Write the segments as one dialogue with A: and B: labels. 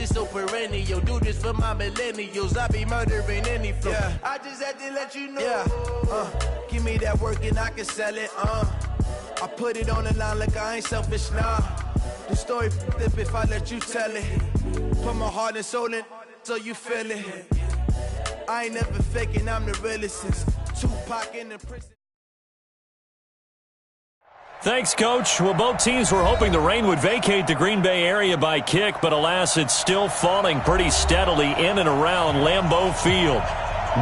A: this so perennial. Do this for my millennials. I be murdering any flow. Yeah. I just had to let you know. Yeah. Give me that work and I can sell it. I put it on the line like I ain't selfish, nah. The story flip if I let you tell it. Put my heart and soul in so you feel it. I ain't never faking, I'm the realest since Tupac in the prison.
B: Thanks, Coach. Well, both teams were hoping the rain would vacate the Green Bay area by kick, but alas, it's still falling pretty steadily in and around Lambeau Field.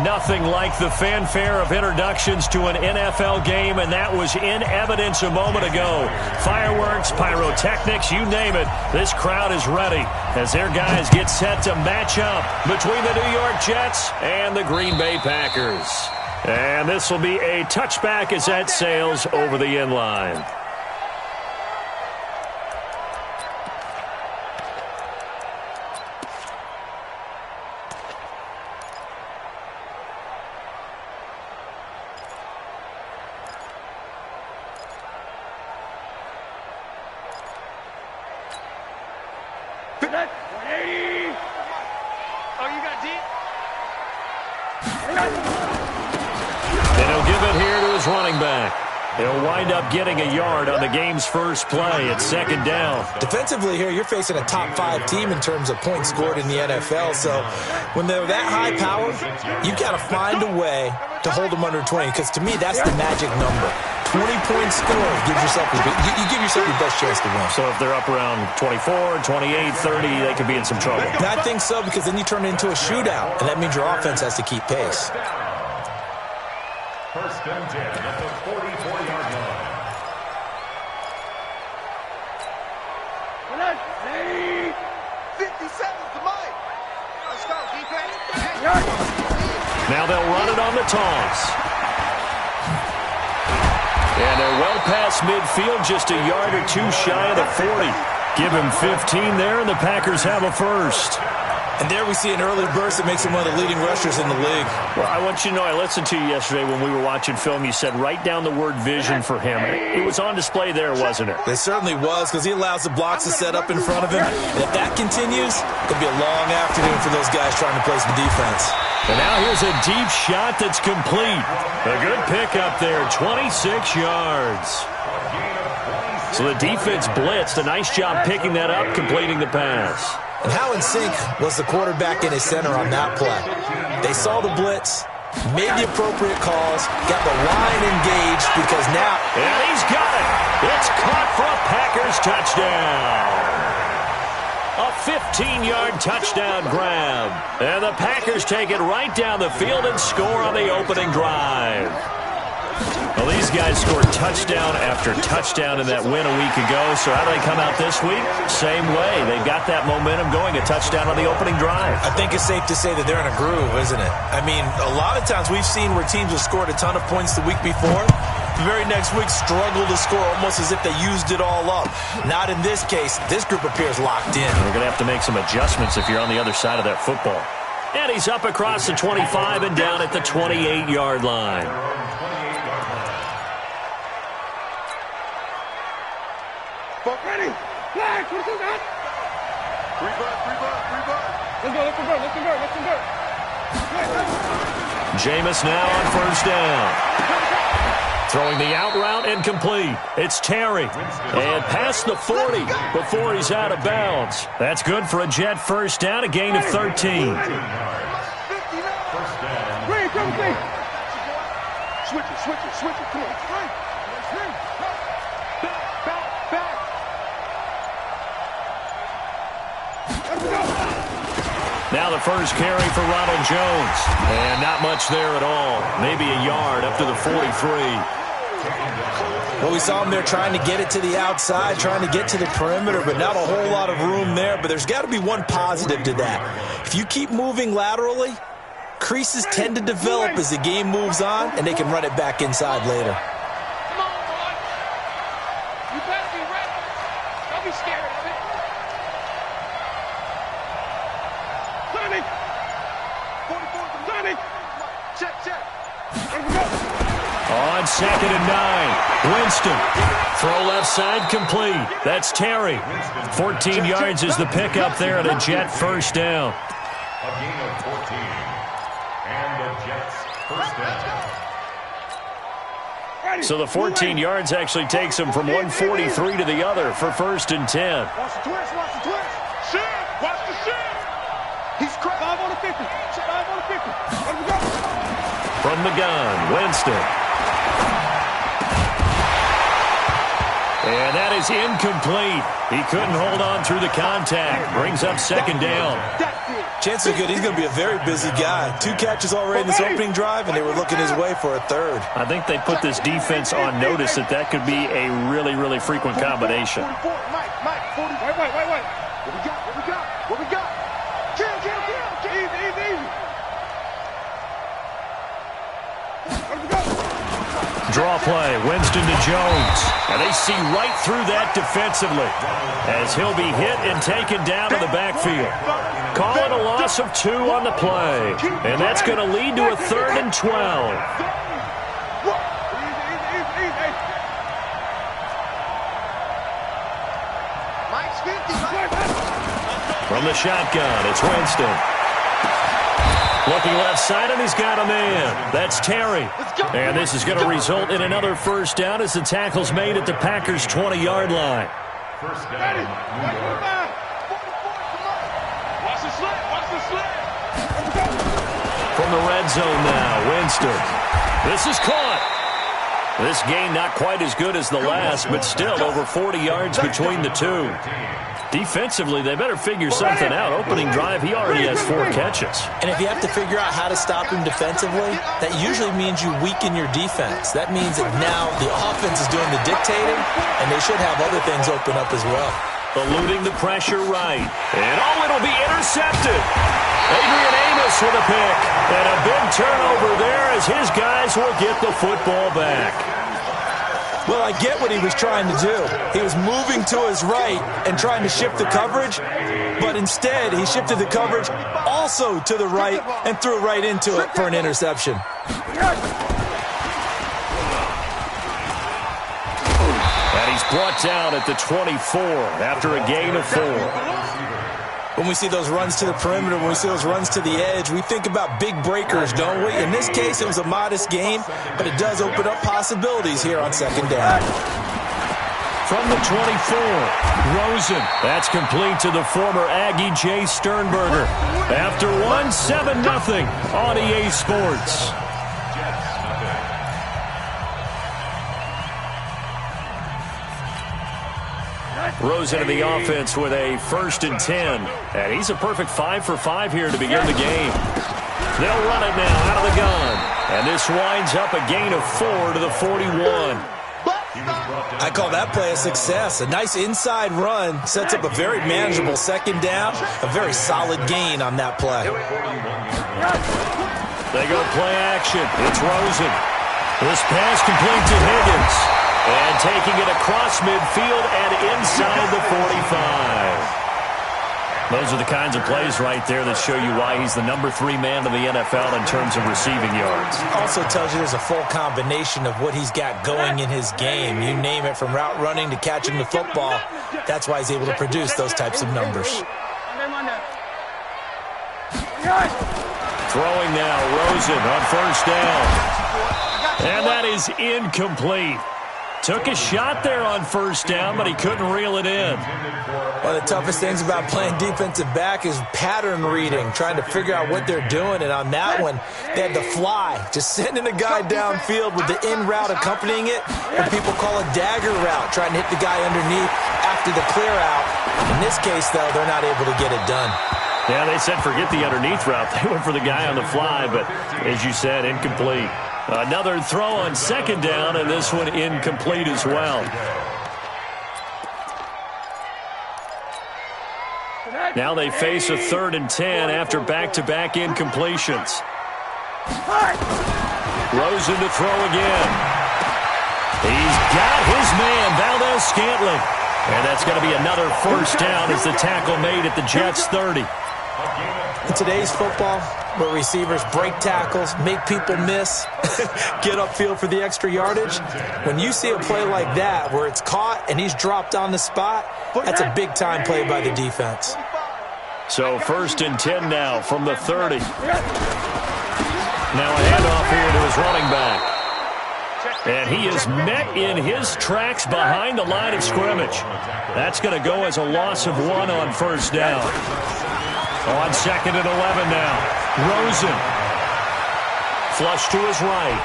B: Nothing like the fanfare of introductions to an NFL game, and that was in evidence a moment ago. Fireworks, pyrotechnics, you name it. This crowd is ready as their guys get set to match up between the New York Jets and the Green Bay Packers. And this will be a touchback as that sails over the end line. Running back. He'll wind up getting a yard on the game's first play at second down.
C: Defensively here, you're facing a top-5 team in terms of points scored in the NFL. So when they're that high power, you've got to find a way to hold them under 20, because to me, that's the magic number. 20 points scored gives yourself you give yourself your best chance to win.
B: So if they're up around 24, 28, 30, they could be in some trouble.
C: I think so, because then you turn it into a shootout, and that means your offense has to keep pace.
D: First and 10 at the 44-yard line.
E: Lady, 50 seconds to Mike. Let's go, defense.
B: Now they'll run it on the toss. And they're well past midfield, just a yard or two shy of the 40. Give him 15 there, and the Packers have a first.
C: And there we see an early burst that makes him one of the leading rushers in the league.
B: Well, I want you to know, I listened to you yesterday when we were watching film. You said write down the word vision for him. It was on display there, wasn't it?
C: It certainly was, because he allows the blocks to set up in front of him. And if that continues, it'll be a long afternoon for those guys trying to play some defense.
B: And now here's a deep shot that's complete. A good pickup there, 26 yards. So the defense blitzed. A nice job picking that up, completing the pass.
C: And how in sync was the quarterback and his center on that play? They saw the blitz, made the appropriate calls, got the line engaged, because now...
B: And he's got it! It's caught for a Packers touchdown! A 15-yard touchdown grab. And the Packers take it right down the field and score on the opening drive. Well, these guys scored touchdown after touchdown in that win a week ago. So how do they come out this week? Same way. They've got that momentum going, a touchdown on the opening drive.
C: I think it's safe to say that they're in a groove, isn't it? I mean, a lot of times we've seen where teams have scored a ton of points the week before. The very next week struggle to score almost as if they used it all up. Not in this case. This group appears locked in.
B: We're going to have to make some adjustments if you're on the other side of that football. And he's up across the 25 and down at the 28-yard line.
E: Ready? Flag! What is that? Free butt. Let's convert.
B: Jameis now on first down. Throwing the out route and complete. It's Terry. And past the 40 before he's out of bounds. That's good for a Jet first down, a gain of 13.
E: First down. Switch it. Come on.
B: Now the first carry for Ronald Jones. And not much there at all. Maybe a yard up to the 43.
C: Well, we saw him there trying to get it to the outside, trying to get to the perimeter, but not a whole lot of room there. But there's got to be one positive to that. If you keep moving laterally, creases tend to develop as the game moves on, and they can run it back inside later.
E: Come on, boy. You better be ready. Don't be scared of it. Johnny. Check.
B: On 2nd and 9, Winston. Throw left side complete. That's Terry. 14 yards is the pickup there and a Jet first down.
D: A gain of 14. And the Jets first down.
B: So the 14 yards actually takes him from 143 to the other for 1st and 10.
E: Watch the twist, watch the twist. Shift, watch the shift. He's 5 on the 50. 5 on the 50. Let him go.
B: From the gun, Winston. And that is incomplete. He couldn't hold on through the contact. Brings up 2nd down.
C: Chances are good he's going to be a very busy guy. 2 catches already in this opening drive, and they were looking his way for a 3rd.
B: I think they put this defense on notice that could be a really, really frequent combination.
E: Mike, 40. Wait. What we got? Kill. Easy. Let him go.
B: Draw play, Winston to Jones. And they see right through that defensively as he'll be hit and taken down to the backfield. Call it a loss of 2 on the play. And that's going to lead to a 3rd and 12. From the shotgun, it's Winston. Looking left side, and he's got a man. That's Terry. And this is going to result in another first down as the tackle's made at the Packers' 20-yard line.
D: First down.
E: Watch the sled.
B: From the red zone now, Winston. This is caught. This game not quite as good as the last, but still over 40 yards between the two. Defensively, they better figure something out. Opening drive, he already has 4 catches.
C: And if you have to figure out how to stop him defensively, that usually means you weaken your defense. That means that now the offense is doing the dictating, and they should have other things open up as well.
B: Eluding the pressure right. And it'll be intercepted. Adrian Amos with a pick. And a big turnover there as his guys will get the football back.
C: Well, I get what he was trying to do. He was moving to his right and trying to shift the coverage, but instead he shifted the coverage also to the right and threw right into it for an interception.
B: And he's brought down at the 24 after a gain of 4.
C: When we see those runs to the perimeter, when we see those runs to the edge, we think about big breakers, don't we? In this case, it was a modest gain, but it does open up possibilities here on 2nd down.
B: From the 24, Rosen. That's complete to the former Aggie Jay Sternberger. After 1, 7-0 on EA Sports. Rosen in the offense with a 1st and 10. And he's a perfect 5 for 5 here to begin the game. They'll run it now out of the gun. And this winds up a gain of 4 to the 41.
C: I call that play a success. A nice inside run sets up a very manageable 2nd down. A very solid gain on that play.
B: They go play action. It's Rosen. This pass complete to Higgins. And taking it across midfield and inside the 45. Those are the kinds of plays right there that show you why he's the number 3 man in the NFL in terms of receiving yards.
C: Also tells you there's a full combination of what he's got going in his game. You name it, from route running to catching the football. That's why he's able to produce those types of numbers.
B: Throwing now, Rosen on 1st down. And that is incomplete. Took a shot there on 1st down, but he couldn't reel it in.
C: One of the toughest things about playing defensive back is pattern reading, trying to figure out what they're doing. And on that one, they had to fly, just sending a guy downfield with the in route accompanying it. What people call a dagger route, trying to hit the guy underneath after the clear out. In this case, though, they're not able to get it done.
B: Yeah, they said forget the underneath route. They went for the guy on the fly, but as you said, incomplete. Another throw on 2nd down, and this one incomplete as well. Now they face a 3rd and 10 after back-to-back incompletions. Rosen to throw again. He's got his man, Valdez-Scantling. And that's going to be another 1st down as the tackle made at the Jets' 30.
C: In today's football, where receivers break tackles, make people miss, get upfield for the extra yardage. When you see a play like that where it's caught and he's dropped on the spot, that's a big-time play by the defense.
B: So 1st and 10 now from the 30. Now a handoff here to his running back. And he is met in his tracks behind the line of scrimmage. That's going to go as a loss of 1 on 1st down. On 2nd and 11 now. Rosen. Flush to his right.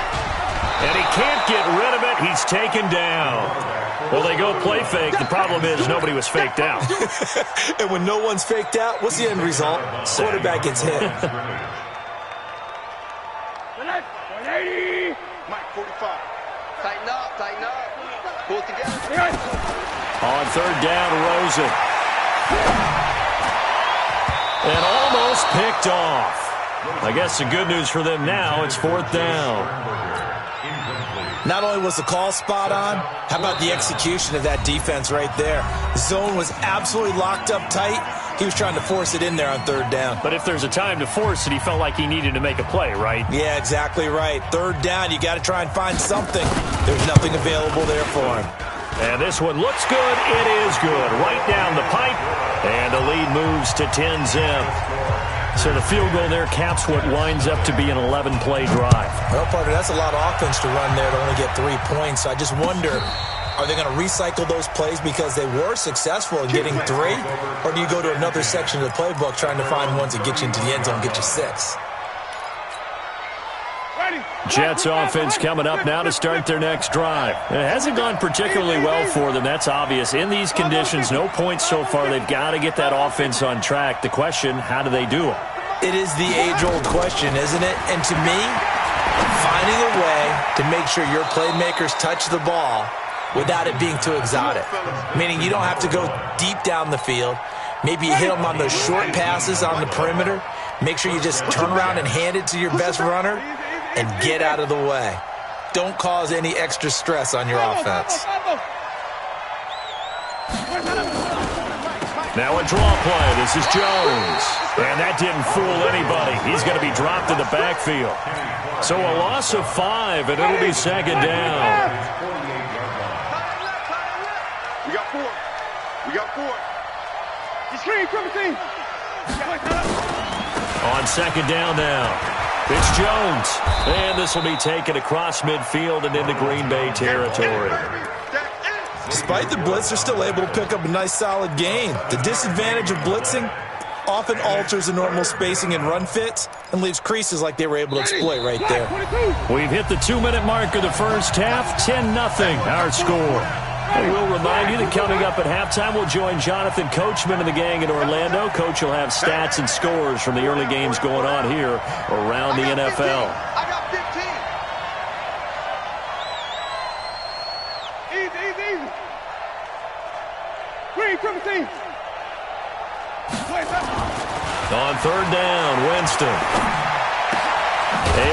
B: And he can't get rid of it. He's taken down. Well, they go play fake. The problem is nobody was faked out.
C: And when no one's faked out, what's the end result? Quarterback gets hit.
E: 180. Mike, 45.
F: Tighten up, tighten up. Pull it together.
B: On 3rd down, Rosen. And almost picked off. I guess the good news for them now, it's 4th down.
C: Not only was the call spot on, how about the execution of that defense right there? The zone was absolutely locked up tight. He was trying to force it in there on 3rd down.
B: But if there's a time to force it, he felt like he needed to make a play, right?
C: Yeah, exactly right. 3rd down, you got to try and find something. There's nothing available there for him.
B: And this one looks good. It is good. Right down the pipe. And the lead moves to 10-zip. So the field goal there caps what winds up to be an 11-play drive.
C: Well, partner, that's a lot of offense to run there to only get 3 points. So I just wonder, are they going to recycle those plays because they were successful in getting 3? Or do you go to another section of the playbook trying to find ones that get you into the end zone and get you 6?
B: Jets offense coming up now to start their next drive. It hasn't gone particularly well for them. That's obvious. In these conditions, no points so far. They've got to get that offense on track. The question, how do they do it?
C: It is the age-old question, isn't it? And to me, finding a way to make sure your playmakers touch the ball without it being too exotic. Meaning you don't have to go deep down the field. Maybe you hit them on those short passes on the perimeter. Make sure you just turn around and hand it to your best runner and get out of the way. Don't cause any extra stress on your offense.
B: Now a draw play. This is Jones. And that didn't fool anybody. He's going to be dropped in the backfield. So a loss of 5, and it'll be 2nd down.
E: We got 4. We got 4. The screen, triple team.
B: On 2nd down now. It's Jones. And this will be taken across midfield and into Green Bay territory.
C: Despite the blitz, they're still able to pick up a nice solid gain. The disadvantage of blitzing often alters the normal spacing and run fits and leaves creases like they were able to exploit right there.
B: We've hit the 2-minute mark of the first half. 10-0 our score. And we'll remind you that coming up at halftime, we'll join Jonathan Coachman and the gang in Orlando. Coach will have stats and scores from the early games going on here around the NFL.
F: I got 15.
E: Easy. Green, triple team.
B: On 3rd down, Winston.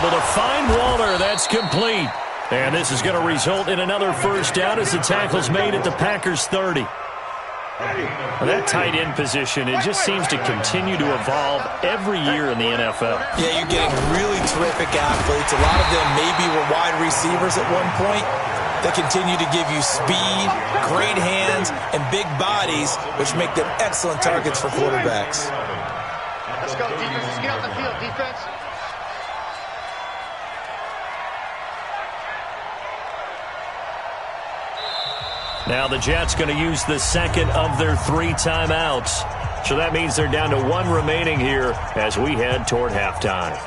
B: Able to find Waller. That's complete. And this is going to result in another 1st down as the tackle's made at the Packers' 30. Well, that tight end position, it just seems to continue to evolve every year in the NFL.
C: Yeah, you're getting really terrific athletes. A lot of them maybe were wide receivers at one point. They continue to give you speed, great hands, and big bodies, which make them excellent targets for quarterbacks.
F: Let's go, defense. Let's get out the field, defense.
B: Now the Jets going to use the 2nd of their 3 timeouts. So that means they're down to 1 remaining here as we head toward halftime.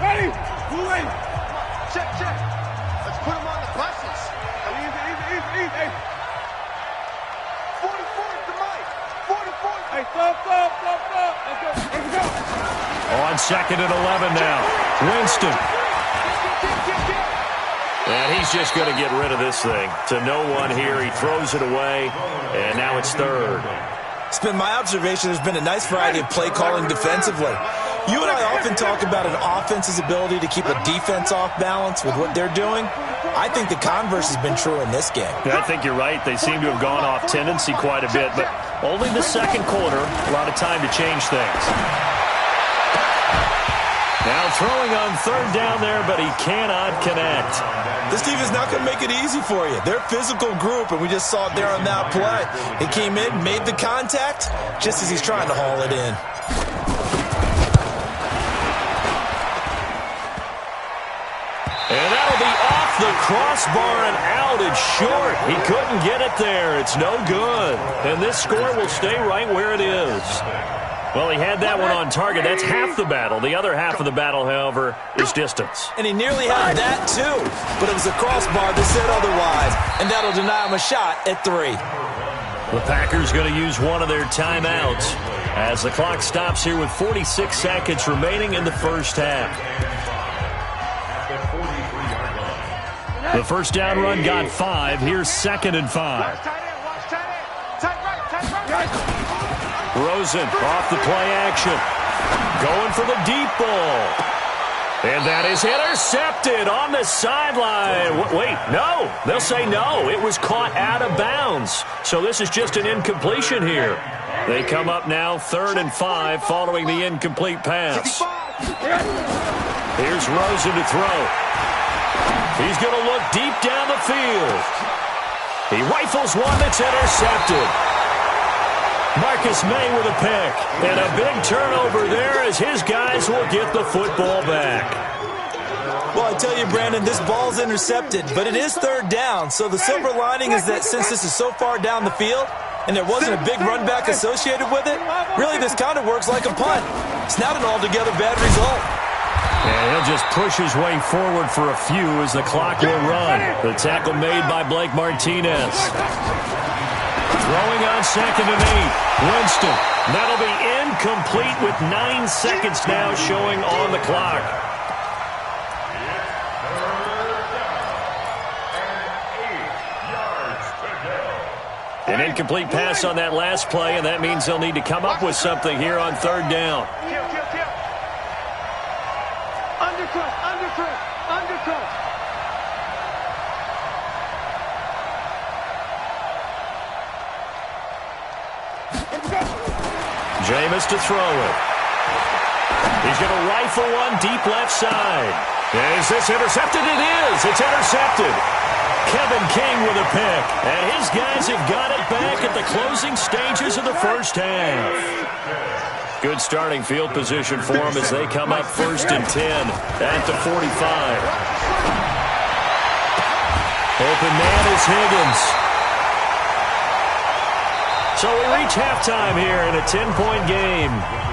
E: Ready? Move in.
F: Check. Let's put them on the buses.
E: Easy.
F: 44 to Mike. 44.
E: Hey, stop. Let's go.
B: On 2nd and 11 now. Winston. And he's just going to get rid of this thing. To no one here. He throws it away. And now it's 3rd.
C: It's been my observation there's been a nice variety of play calling defensively. You and I often talk about an offense's ability to keep a defense off balance with what they're doing. I think the converse has been true in this game.
B: Yeah, I think you're right. They seem to have gone off tendency quite a bit, but only the second quarter, a lot of time to change things. Now throwing on third down there, but he cannot connect.
C: This team is not going to make it easy for you. They're a physical group, and we just saw it there on that play. He came in, made the contact, just as he's trying to haul it in.
B: And that'll be off the crossbar and out. It's short. He couldn't get it there. It's no good. And this score will stay right where it is. Well, he had that one on target. That's half the battle. The other half of the battle, however, is distance.
C: And he nearly had that, too. But it was a crossbar that said otherwise. And that'll deny him a shot at 3.
B: The Packers going to use one of their timeouts as the clock stops here with 46 seconds remaining in the first half. The first down run got 5. Here's 2nd and 5. Rosen off the play action. Going for the deep ball. And that is intercepted on the sideline. Wait, no. They'll say no. It was caught out of bounds. So this is just an incompletion here. They come up now 3rd and 5 following the incomplete pass. Here's Rosen to throw. He's going to look deep down the field. He rifles one that's intercepted. Marcus May with a pick. And a big turnover there as his guys will get the football back.
C: Well, I tell you, Brandon, this ball's intercepted, but it is 3rd down. So the silver lining is that since this is so far down the field and there wasn't a big run back associated with it, really this kind of works like a punt. It's not an altogether bad result.
B: And he'll just push his way forward for a few as the clock will run. The tackle made by Blake Martinez. Throwing on 2nd and 8. Winston. That'll be incomplete with 9 seconds now showing on the clock. An incomplete pass on that last play, and that means they'll need to come up with something here on 3rd down.
E: Undercut.
B: Jameis to throw it. He's going to rifle one deep left side. Is this intercepted? It is. It's intercepted. Kevin King with a pick. And his guys have got it back at the closing stages of the first half. Good starting field position for them as they come up 1st and 10 at the 45. Open man is Higgins. So we reach halftime here in a 10-point game.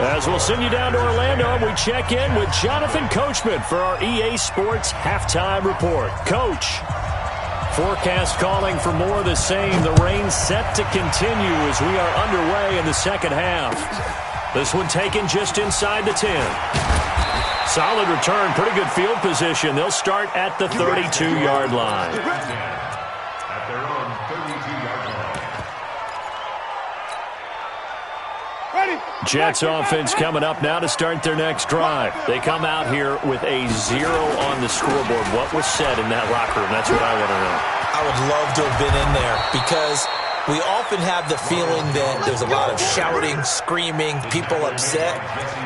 B: As we'll send you down to Orlando, and we check in with Jonathan Coachman for our EA Sports Halftime Report. Coach, forecast calling for more of the same. The rain set to continue as we are underway in the second half. This one taken just inside the 10. Solid return, pretty good field position. They'll start at the 32-yard line.
D: At their own 32-yard line.
B: Jets offense coming up now to start their next drive. They come out here with a 0 on the scoreboard. What was said in that locker room? That's what I want to know.
C: I would love to have been in there because we often have the feeling that there's a lot of shouting, screaming, people upset.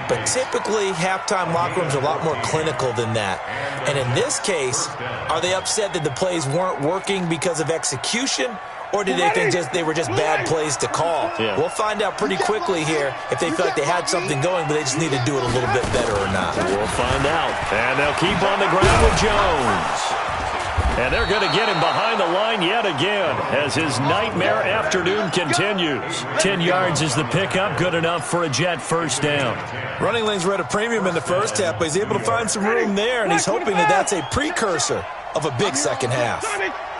C: But typically, halftime locker rooms are a lot more clinical than that. And in this case, are they upset that the plays weren't working because of execution? Or did they think they were just bad plays to call?
B: Yeah.
C: We'll find out pretty quickly here if they feel like they had something going, but they just need to do it a little bit better or not.
B: We'll find out. And they'll keep on the ground with Jones. And they're going to get him behind the line yet again as his nightmare afternoon continues. 10 yards is the pickup, good enough for a Jet first down.
C: Running lanes were at a premium in the first half, but he's able to find some room there, and he's hoping that that's a precursor of a big second half.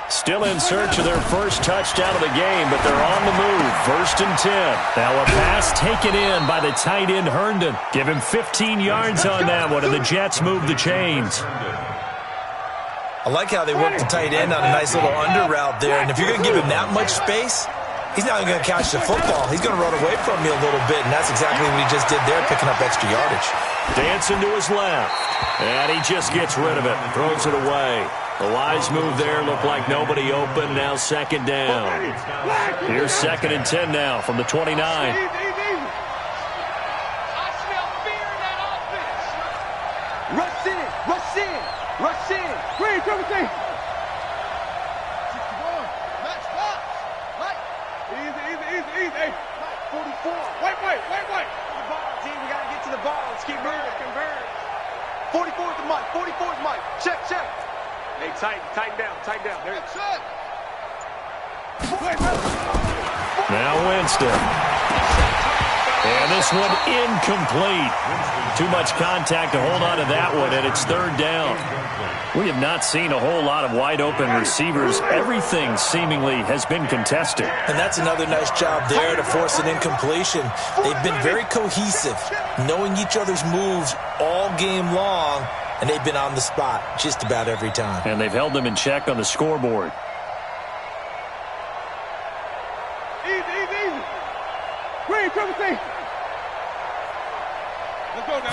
B: Still in search of their first touchdown of the game, but they're on the move. 1st and 10. Now a pass taken in by the tight end Herndon. Give him 15 yards on that one, and the Jets move the chains.
C: I like how they work the tight end on a nice little under route there, and if you're going to give him that much space, he's not going to catch the football. He's going to run away from me a little bit, and that's exactly what he just did there, picking up extra yardage.
B: Dancing to his left, and he just gets rid of it, throws it away. The wise move there, looked like nobody open, now second down. Here's 2nd and 10 now from the 29.
F: Rush in, rush in, rush in.
E: Green, come and see.
F: Match box. Mike.
E: Easy. Hey.
F: 44.
E: Wait.
F: The ball, team. We got to get to the ball. Let's keep moving. Converge. 44 is the Mike. 44 is Mike. Check.
E: Hey, tighten down. There you
F: Check.
B: Now Winston. And this one incomplete. Too much contact to hold on to that one, and it's 3rd down. We have not seen a whole lot of wide-open receivers. Everything seemingly has been contested.
C: And that's another nice job there to force an incompletion. They've been very cohesive, knowing each other's moves all game long, and they've been on the spot just about every time.
B: And they've held them in check on the scoreboard.
E: Easy. Green, come and see. Let's go now.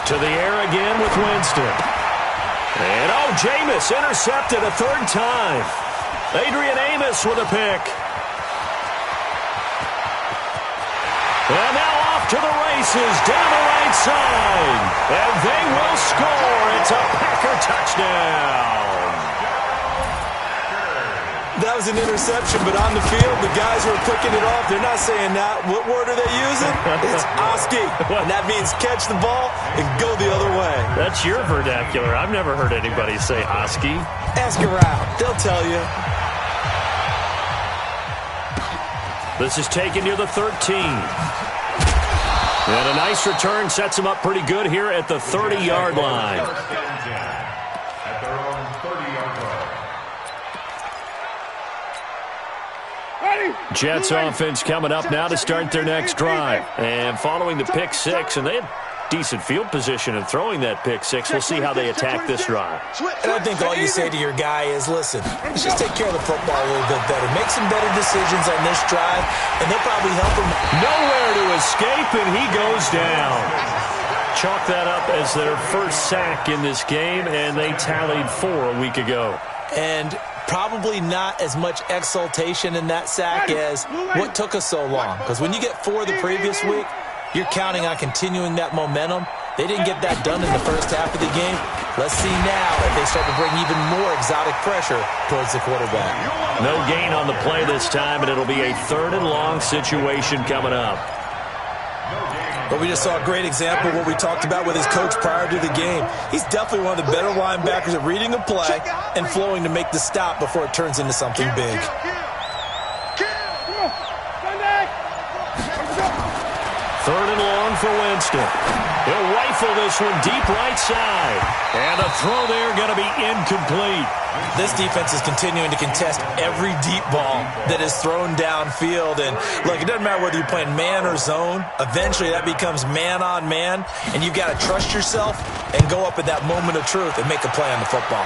B: To the air again with Winston. And, Jameis intercepted a 3rd time. Adrian Amos with a pick. And now off to the races down the right side. And they will score. It's a Packer touchdown.
C: That was an interception, but on the field, the guys who are picking it off, they're not saying that. What word are they using? It's Oski. And that means catch the ball and go the other way.
B: That's your vernacular. I've never heard anybody say Oski.
C: Ask around. They'll tell you.
B: This is taken near the 13. And a nice return sets them up pretty good here at the 30-yard line.
D: At their own 30-yard line.
B: Jets offense coming up now to start their next drive. And following the pick 6, and they had decent field position in throwing that pick 6. We'll see how they attack this drive.
C: And I think all you say to your guy is, listen, let's just take care of the football a little bit better. Make some better decisions on this drive, and they'll probably help him.
B: Nowhere to escape, and he goes down. Chalk that up as their first sack in this game, and they tallied 4 a week ago.
C: And probably not as much exultation in that sack as what took us so long. Because when you get 4 the previous week, you're counting on continuing that momentum. They didn't get that done in the first half of the game. Let's see now if they start to bring even more exotic pressure towards the quarterback.
B: No gain on the play this time, and it'll be a 3rd and long situation coming up.
C: But we just saw a great example of what we talked about with his coach prior to the game. He's definitely one of the better linebackers at reading a play and flowing to make the stop before it turns into something big.
B: Third and long for Winston. He'll rifle this one deep right side. And a throw there going to be incomplete.
C: This defense is continuing to contest every deep ball that is thrown downfield. And look, it doesn't matter whether you're playing man or zone. Eventually that becomes man on man. And you've got to trust yourself and go up at that moment of truth and make a play on the football.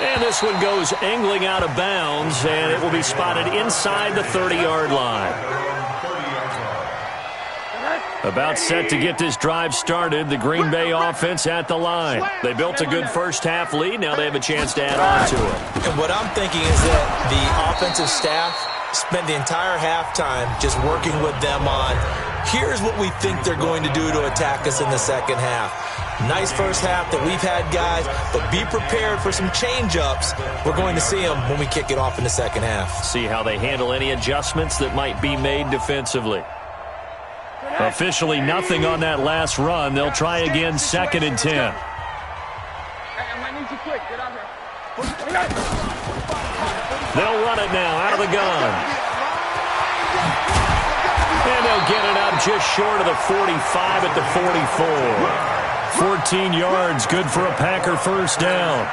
B: And this one goes angling out of bounds, and it will be spotted inside the 30-yard line. About set to get this drive started, the Green Bay offense at the line. They built a good first-half lead. Now they have a chance to add on to it.
C: And what I'm thinking is that the offensive staff spent the entire halftime just working with them on, here's what we think they're going to do to attack us in the second half. Nice first half that we've had, guys, but be prepared for some change-ups. We're going to see them when we kick it off in the second half.
B: See how they handle any adjustments that might be made defensively. Officially nothing on that last run. They'll try again, 2nd and 10.
E: I might need you quick. Get out here.
B: They'll run it now out of the gun. And they'll get it up just short of the 45 at the 44. 14 yards, good for a Packer first down.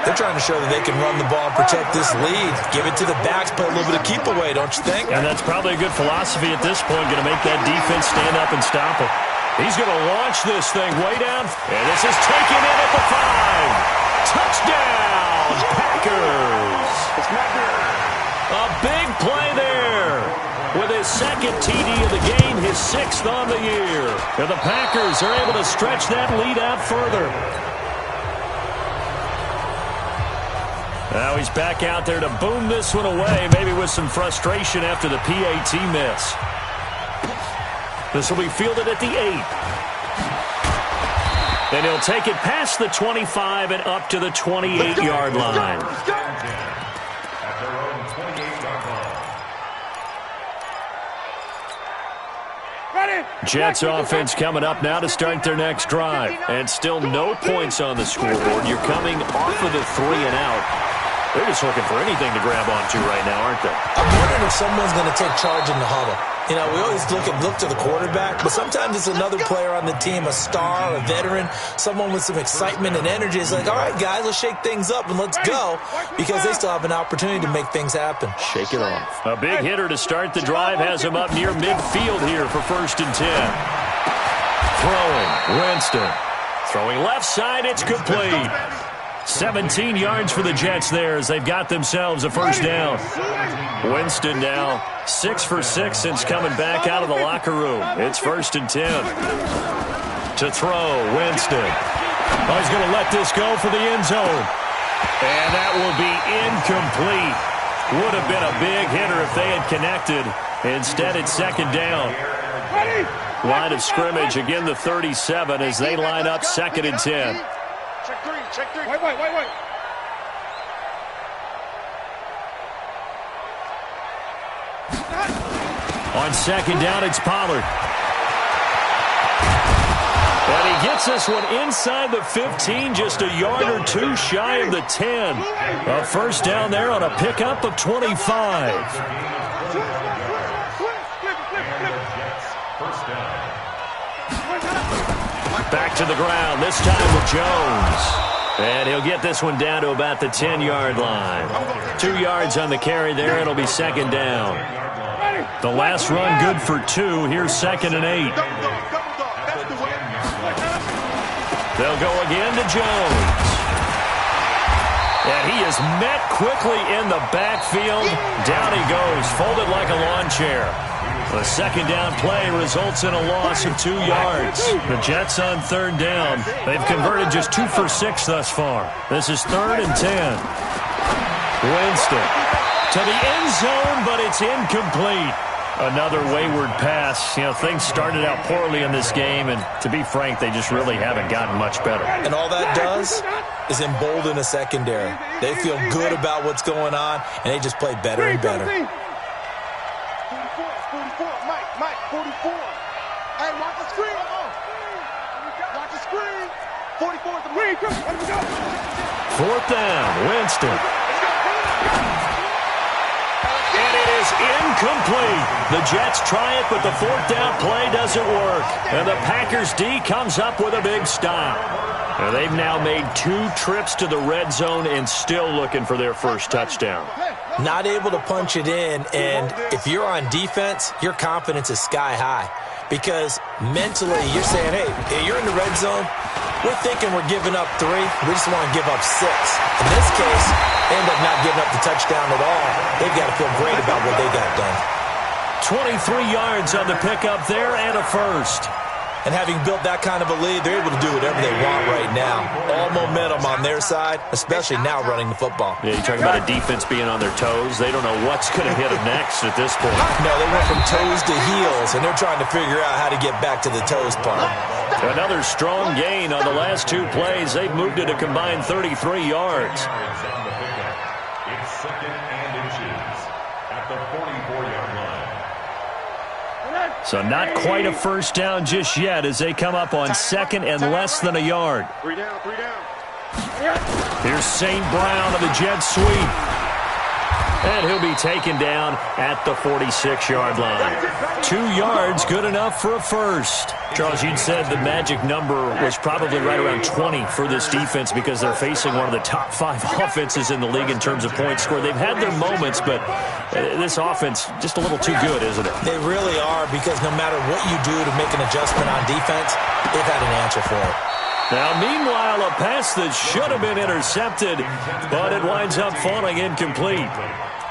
C: They're trying to show that they can run the ball and protect this lead. Give it to the backs, play a little bit of keep away, don't you think?
B: And that's probably a good philosophy at this point, going to make that defense stand up and stop it. He's going to launch this thing way down. And this is taken in at the 5. Touchdown, Packers. A big play there. With his second TD of the game, his 6th on the year. And the Packers are able to stretch that lead out further. Now he's back out there to boom this one away, maybe with some frustration after the PAT miss. This will be fielded at the 8. And he'll take it past the 25 and up to the 28-yard line. Jets offense coming up now to start their next drive. And still no points on the scoreboard. You're coming off of the 3 and out. They're just looking for anything to grab onto right now, aren't they?
C: I'm wondering if someone's going to take charge in the huddle. You know, we always look to the quarterback, but sometimes it's another player on the team, a star, a veteran, someone with some excitement and energy. It's like, all right, guys, let's shake things up and let's go, because they still have an opportunity to make things happen.
B: Shake it off. A big hitter to start the drive has him up near midfield here for 1st and 10. Throwing, Winston. Throwing left side, it's complete. 17 yards for the Jets there as they've got themselves a 1st down. Winston now 6 for 6 since coming back out of the locker room. It's 1st and 10. To throw, Winston. Oh, he's going to let this go for the end zone. And that will be incomplete. Would have been a big hitter if they had connected. Instead, it's 2nd down. Line of scrimmage, again the 37 as they line up 2nd and 10.
E: Check 3, check 3. Wait.
B: On 2nd down, it's Pollard. And he gets this one inside the 15, just a yard or 2 shy of the 10. A 1st down there on a pickup of 25. Back to the ground, this time with Jones. And he'll get this one down to about the 10-yard line. 2 yards on the carry there, it'll be 2nd down. The last run good for 2, here's 2nd and 8. They'll go again to Jones. And he is met quickly in the backfield. Down he goes, folded like a lawn chair. The 2nd down play results in a loss of 2 yards. The Jets on 3rd down. They've converted just 2 for 6 thus far. This is 3rd and 10. Winston to the end zone, but it's incomplete. Another wayward pass. You know, things started out poorly in this game, and to be frank, they just really haven't gotten much better.
C: And all that does is embolden a secondary. They feel good about what's going on, and they just play better and better.
F: 44. Hey, watch the screen. Watch the screen. 44 is the lead.
B: 4th down, Winston. And it is incomplete. The Jets try it, but the 4th down play doesn't work. And the Packers D comes up with a big stop. And they've now made 2 trips to the red zone and still looking for their 1st touchdown.
C: Not able to punch it in, and if you're on defense, your confidence is sky high. Because mentally, you're saying, hey, you're in the red zone. We're thinking we're giving up 3. We just want to give up 6. In this case, they end up not giving up the touchdown at all. They've got to feel great about what they got done.
B: 23 yards on the pickup there and a 1st.
C: And having built that kind of a lead, they're able to do whatever they want right now. All momentum on their side, especially now running the football.
B: Yeah, you're talking about a defense being on their toes. They don't know what's going to hit them next at this point.
C: No, they went from toes to heels, and they're trying to figure out how to get back to the toes part.
B: Another strong gain on the last 2 plays. They've moved it a combined 33 yards.
D: It's 2nd and inches at the 44-yard line.
B: So not quite a 1st down just yet as they come up on 2nd and less than a yard.
E: 3 down.
B: Here's St. Brown of the jet sweep. And he'll be taken down at the 46-yard line. 2 yards, good enough for a 1st. Charles, you'd said the magic number was probably right around 20 for this defense because they're facing one of the top 5 offenses in the league in terms of points scored. They've had their moments, but this offense just a little too good, isn't it?
C: They really are, because no matter what you do to make an adjustment on defense, they've had an answer for it.
B: Now, meanwhile, a pass that should have been intercepted, but it winds up falling incomplete.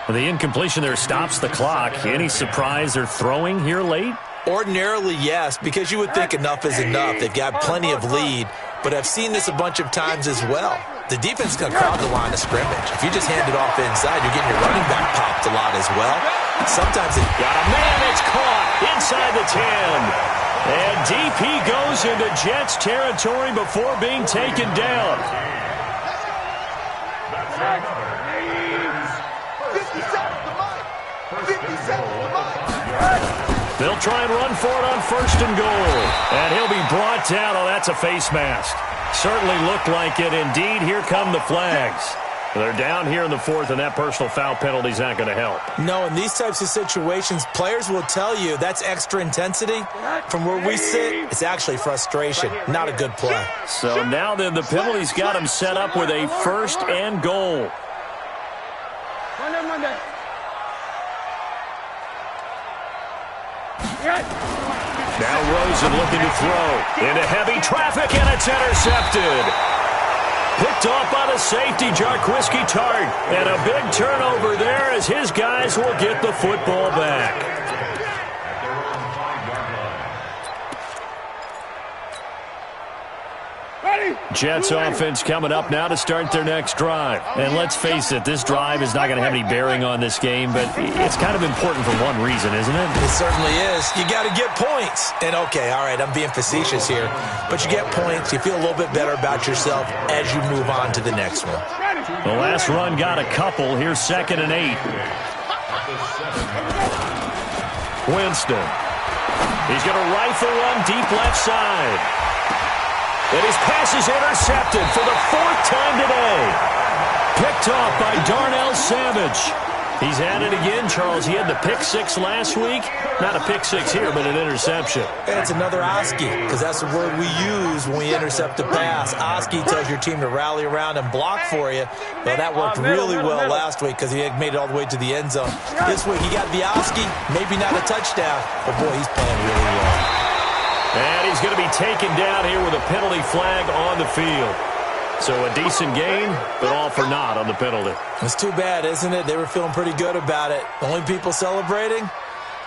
B: The incompletion there stops the clock. Any surprise they're throwing here late?
C: Ordinarily, yes, because you would think enough is enough. They've got plenty of lead, but I've seen this a bunch of times as well. The defense is going to crowd the line of scrimmage. If you just hand it off inside, you're getting your running back popped a lot as well. Sometimes it
B: got a man that's caught inside the 10. And DP goes into Jets territory before being taken down. They'll try and run for it on 1st and goal. And he'll be brought down. Oh, that's a face mask. Certainly looked like it. Indeed, here come the flags. They're down here in the 4th, and that personal foul penalty is not going to help.
C: No, in these types of situations, players will tell you that's extra intensity. From where we sit, it's actually frustration. Not a good play.
B: So now then, the penalty's got him set up with a 1st and goal.
E: Monday.
B: Now Rosen looking to throw into heavy traffic, and it's intercepted. Picked off by the safety, Jarquiski Tart. And a big turnover there as his guys will get the football back. Jets offense coming up now to start their next drive. And let's face it, this drive is not going to have any bearing on this game, but it's kind of important for one reason, isn't it?
C: It certainly is. You got to get points. And okay, all right, I'm being facetious here, but you get points, you feel a little bit better about yourself as you move on to the next one.
B: The last run got a couple. Here's 2nd and 8. Winston. He's going to rifle one deep left side. And his pass is intercepted for the 4th time today. Picked off by Darnell Savage. He's at it again, Charles. He had the pick 6 last week. Not a pick 6 here, but an interception.
C: And it's another Oski, because that's the word we use when we intercept a pass. Oski tells your team to rally around and block for you. Well, that worked really well last week because he had made it all the way to the end zone. This week he got the Oski, maybe not a touchdown, but boy, he's playing really well.
B: And he's going to be taken down here with a penalty flag on the field. So a decent gain, but all for naught on the penalty.
C: It's too bad, isn't it? They were feeling pretty good about it. The only people celebrating,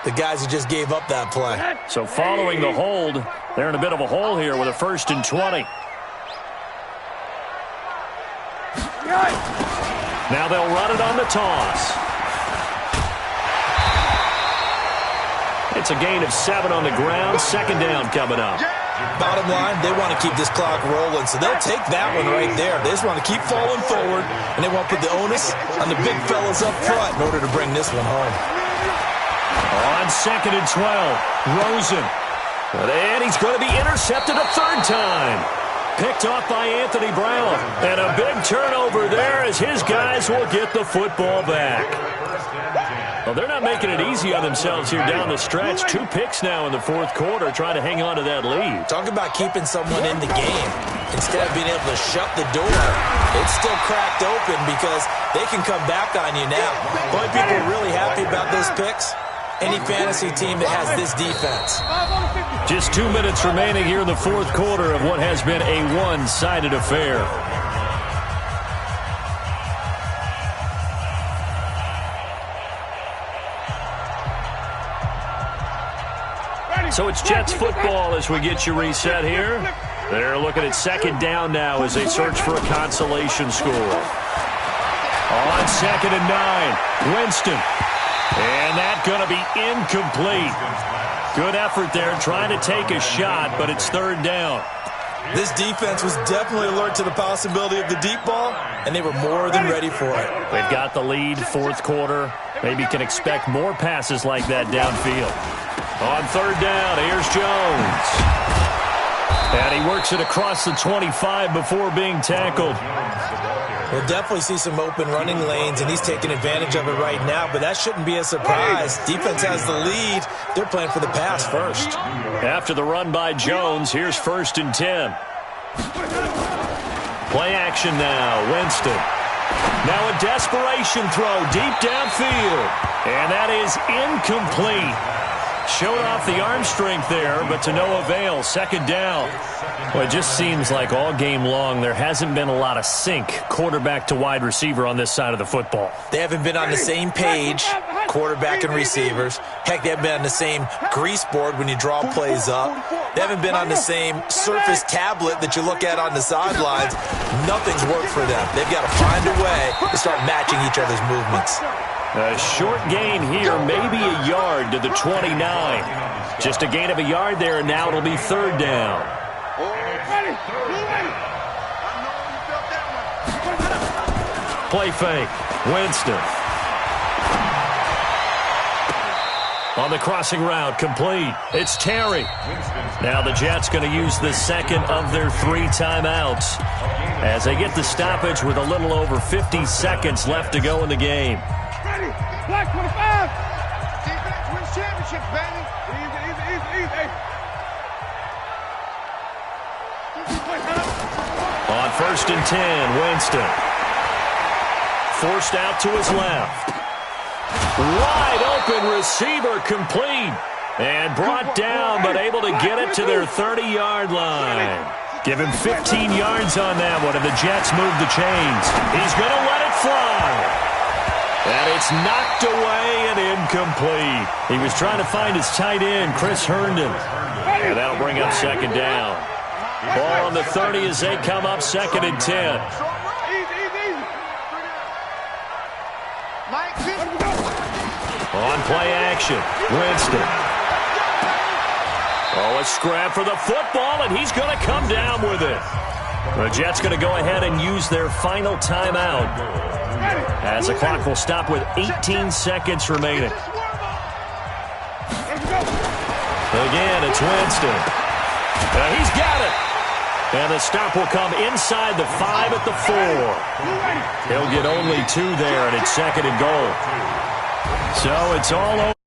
C: the guys who just gave up that play.
B: So following the hold, they're in a bit of a hole here with a 1st and 20. Now they'll run it on the toss. It's a gain of 7 on the ground. 2nd down coming up.
C: Bottom line, they want to keep this clock rolling, so they'll take that one right there. They just want to keep falling forward, and they want to put the onus on the big fellas up front in order to bring this one home.
B: On 2nd and 12, Rosen. And he's going to be intercepted a 3rd time. Picked off by Anthony Brown. And a big turnover there as his guys will get the football back. Well, they're not making it easy on themselves here down the stretch. 2 picks now in the 4th quarter, trying to hang on to that lead.
C: Talk about keeping someone in the game. Instead of being able to shut the door, it's still cracked open because they can come back on you now. The only people really happy about those picks, any fantasy team that has this defense.
B: Just 2 minutes remaining here in the 4th quarter of what has been a one-sided affair. So it's Jets football as we get you reset here. They're looking at 2nd down now as they search for a consolation score. On 2nd and 9, Winston. And that's going to be incomplete. Good effort there trying to take a shot, but it's 3rd down.
C: This defense was definitely alert to the possibility of the deep ball, and they were more than ready for it.
B: They've got the lead, 4th quarter. Maybe can expect more passes like that downfield. On 3rd down, here's Jones. And he works it across the 25 before being tackled.
C: We'll definitely see some open running lanes, and he's taking advantage of it right now, but that shouldn't be a surprise. Defense has the lead. They're playing for the pass first.
B: After the run by Jones, here's 1st and 10. Play action now, Winston. Now a desperation throw deep downfield. And that is incomplete. Showed off the arm strength there, but to no avail. Second down. Well, it just seems like all game long there hasn't been a lot of sync quarterback to wide receiver on this side of the football.
C: They haven't been on the same page, quarterback and receivers. Heck, they haven't been on the same grease board when you draw plays up. They haven't been on the same surface tablet that you look at on the sidelines. Nothing's worked for them. They've got to find a way to start matching each other's movements.
B: A short gain here, maybe a yard to the 29. Just a gain of a yard there, and now it'll be third down. Play fake. Winston. On the crossing route, complete. It's Terry. Now the Jets going to use the second of their 3 timeouts as they get the stoppage with a little over 50 seconds left to go in the game.
E: Black 25. Defense wins championships, baby. Easy.
B: On 1st and 10, Winston. Forced out to his left. Wide open receiver complete. And brought down, but able to get it to their 30-yard line. Give him 15 yards on that one, and the Jets move the chains. He's going to let it fly. And it's knocked away and incomplete. He was trying to find his tight end, Chris Herndon. And that'll bring up second down. Ball on the 30 as they come up 2nd and 10. On play action, Winston. Oh, a scrap for the football, and he's going to come down with it. The Jets going to go ahead and use their final timeout as the clock will stop with 18 seconds remaining. Again, it's Winston. He's got it. And the stop will come inside the 5 at the 4. He'll get only 2 there, and it's 2nd and goal. So it's all over.